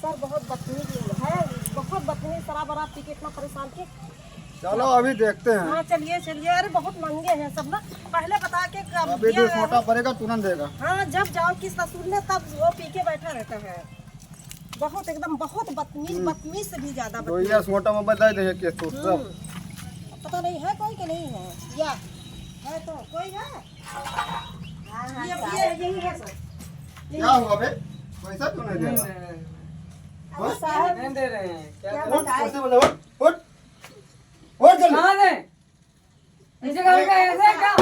Sir बहुत बदतमीज है, बहुत बदतमीज शराब वराब पी के इतना परेशान के। चलो अभी देखते हैं। हाँ चलिए चलिए, अरे बहुत महंगे हैं सब ना, पहले बता के अभी जो छोटा पड़ेगा तुरंत देगा। हाँ जब जाओ किस ससुर ने तब वो पी के बैठा रहता है, बहुत एकदम बहुत बदतमीज, बदतमीज से भी ज्यादा भैया छोटा में बता देंगे केस तो सब। पता नहीं है कोई कि नहीं है, या है तो कोई है। ये यही है सर। क्या हुआ बे, पैसा क्यों नहीं दे रहा? साहब नहीं दे रहे हैं क्या? क्या उठ, बताएं? उठ, उठ, उठ, उठ जल्दी। कहाँ दे? ऐसे करोगे ऐसे क्या?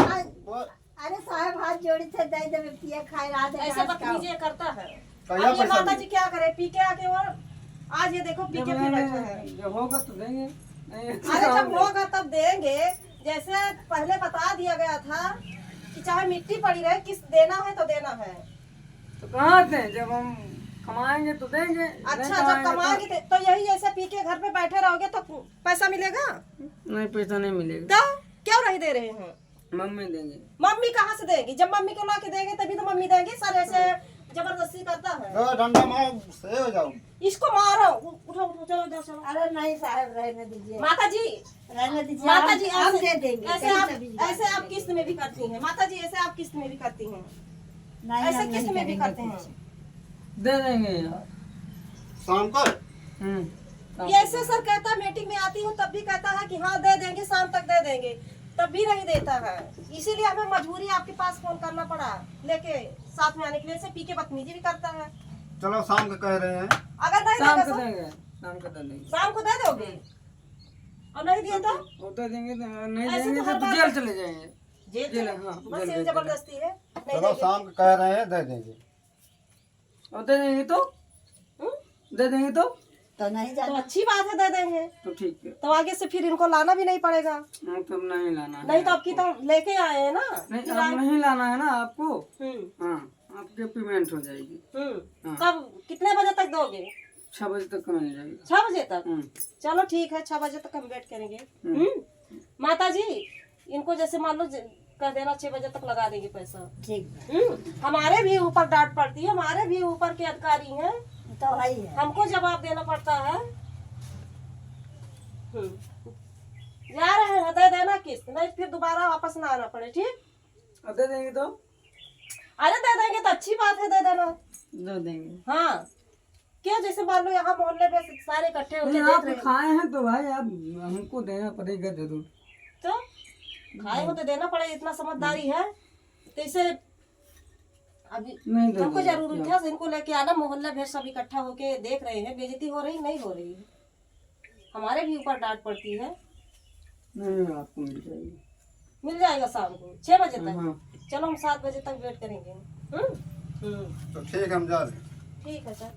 अरे साहब हाथ जोड़ी से दे दे पिया खाए रात है। ऐसे बदतमीजी करता है। कहिया अब ये पैसा माता दे? जी क्या करे, पी के आके और आज ये देखो पी के फिर बैठा है। जब होगा तो देंगे। नहीं, अरे जब होगा तब देंगे, जैसे पहले बता दिया गया था कि चाहे मिट्टी पड़ी रहे, किस्त देना है तो देना है। तो कहाँ दें? जब हम कमाएंगे तो देंगे। अच्छा जब कमाएंगे तो यही ऐसे पी के घर पे बैठे रहोगे तो पैसा मिलेगा? नहीं पैसा नहीं मिलेगा। तो क्यों नहीं दे रहे हैं? मम्मी देंगे। मम्मी कहाँ से देगी? जब मम्मी को ला के देंगे तभी तो मम्मी देंगी। सर ऐसे जबरदस्ती करता है। डंडा मारो से हो जाओ। इसको मारो, उठो उठो, चलो इधर चलो। अरे नहीं साहब रहने दीजिए, माता जी, रहने दीजिए। माता जी हम ऐसे दे देंगे। ऐसे आप किस्त में भी करती हैं माता जी, ऐसे आप किस्त में भी करती हैं, नहीं ऐसे हम किस्त नहीं में भी करेंगे करते हैं। कुछ। दे देंगे यार। शाम को ये ऐसे सर कहता है, मीटिंग में आती हूँ तब भी कहता है कि हाँ दे देंगे, शाम तक दे देंगे, तब भी नहीं देता है। इसीलिए हमें मजबूरी आपके पास फोन करना पड़ा लेके साथ में आने के लिए। से पी के बदतमीजी भी करता है। चलो शाम को कह रहे हैं। अगर नहीं शाम देगा को सर, देंगे। शाम को दे देंगे। शाम को दे दोगे और नहीं दिया तो वो दे देंगे तो नहीं ऐसे देंगे तो हर तो बार- जेल चले जाएंगे। जेल जेल, चले- हाँ, बस जेल ये भेज जबरदस्ती है, नहीं चलो देंगे। शाम को कह रहे हैं दे देंगे। और दे देंगे तो दे देंगे तो नहीं तो जाना। अच्छी बात है, दे देंगे। तो ठीक है। तो आगे से फिर इनको लाना भी नहीं पड़ेगा। तब नहीं लाना है। नहीं तो आपकी तो लेके आए हैं ना। नहीं अब नहीं लाना है ना आपको। हम्म हाँ आपके पेमेंट हो जाएगी। हाँ। कब कितने बजे तक दोगे? 6 बजे तक मिल जाएगी। 6 बजे तक? हम्म। चलो ठीक है, 6 बजे तक हम वेट करेंगे। माता जी इनको जैसे मान लो कह देना 6 बजे तक लगा देंगे पैसा। ठीक हमारे भी ऊपर डांट पड़ती है, हमारे भी ऊपर के अधिकारी हैं, तो वही है। हमको जवाब देना पड़ता है। जा रहे हैं, दे देना किस्त, नहीं फिर दोबारा वापस ना आना पड़े। ठीक, और दे देंगे तो अरे दे देंगे तो अच्छी बात है, दे देना। दे देंगे। हाँ क्या, जैसे मान लो यहाँ मोहल्ले में सारे इकट्ठे होकर नहीं देख आप रहे हैं, खाए हैं तो भाई आप हमको देना पड़ेगा जरूर। तो खाए हो तो देना पड़ेगा, इतना समझदारी है तो इसे अभी नहीं दे हमको देंगे। जरूरी था, इनको लेके आना। मोहल्ला भर सब इकट्ठा होके देख रहे हैं, बेइज्जती हो रही नहीं हो रही है, हमारे भी ऊपर डांट पड़ती है। नहीं आपको मिल जाएगी। मिल जाएगा शाम को 6 बजे तक। हाँ। चलो हम 7 बजे तक वेट करेंगे। तो ठीक हम जा रहे हैं। ठीक है सर।